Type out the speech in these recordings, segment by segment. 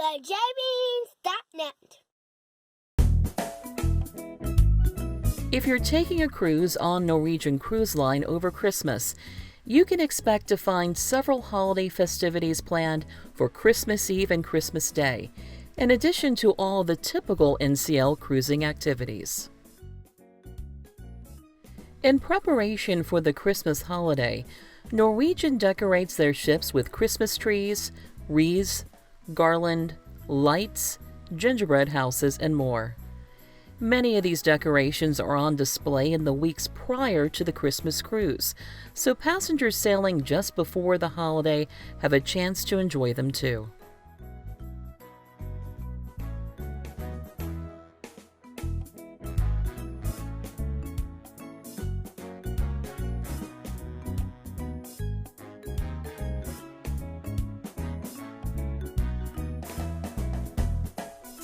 thejbeans.net. If you're taking a cruise on Norwegian Cruise Line over Christmas, you can expect to find several holiday festivities planned for Christmas Eve and Christmas Day, in addition to all the typical NCL cruising activities. In preparation for the Christmas holiday, Norwegian decorates their ships with Christmas trees, wreaths, garland, lights, gingerbread houses, and more. Many of these decorations are on display in the weeks prior to the Christmas cruise, so passengers sailing just before the holiday have a chance to enjoy them too.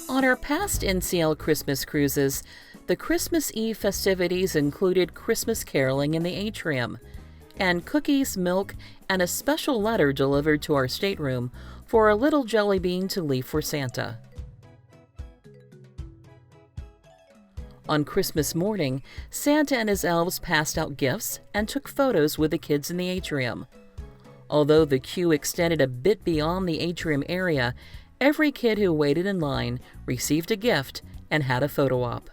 On our past NCL Christmas cruises, the Christmas Eve festivities included Christmas caroling in the atrium, and cookies, milk, and a special letter delivered to our stateroom for a little jelly bean to leave for Santa. On Christmas morning, Santa and his elves passed out gifts and took photos with the kids in the atrium. Although the queue extended a bit beyond the atrium area, every kid who waited in line received a gift and had a photo op.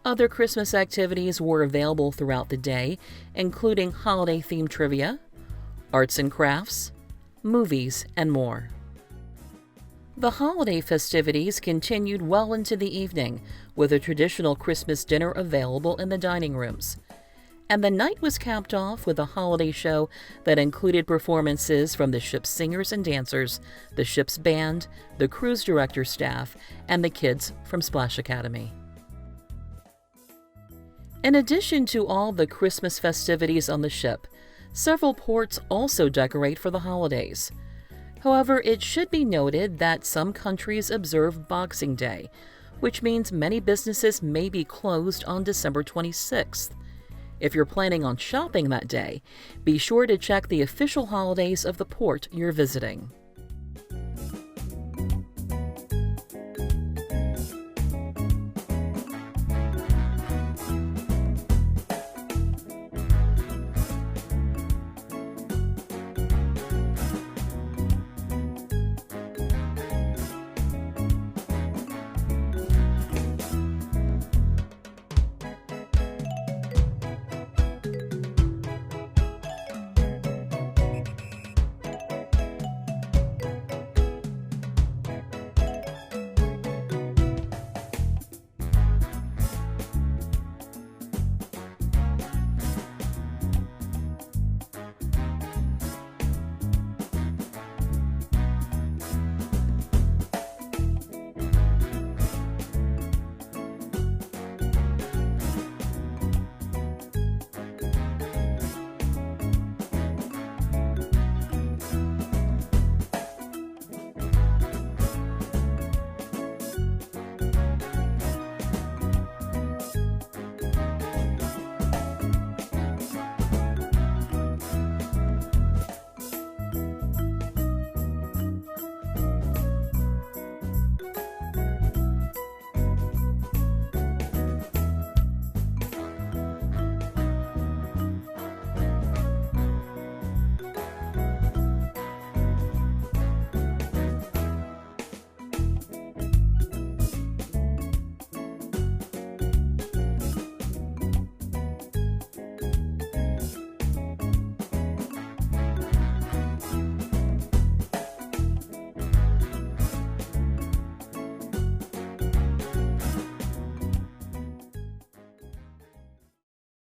Other Christmas activities were available throughout the day, including holiday-themed trivia, arts and crafts, movies, and more. The holiday festivities continued well into the evening, with a traditional Christmas dinner available in the dining rooms. And the night was capped off with a holiday show that included performances from the ship's singers and dancers, the ship's band, the cruise director staff, and the kids from Splash Academy. In addition to all the Christmas festivities on the ship, several ports also decorate for the holidays. However, it should be noted that some countries observe Boxing Day, which means many businesses may be closed on December 26th. If you're planning on shopping that day, be sure to check the official holidays of the port you're visiting.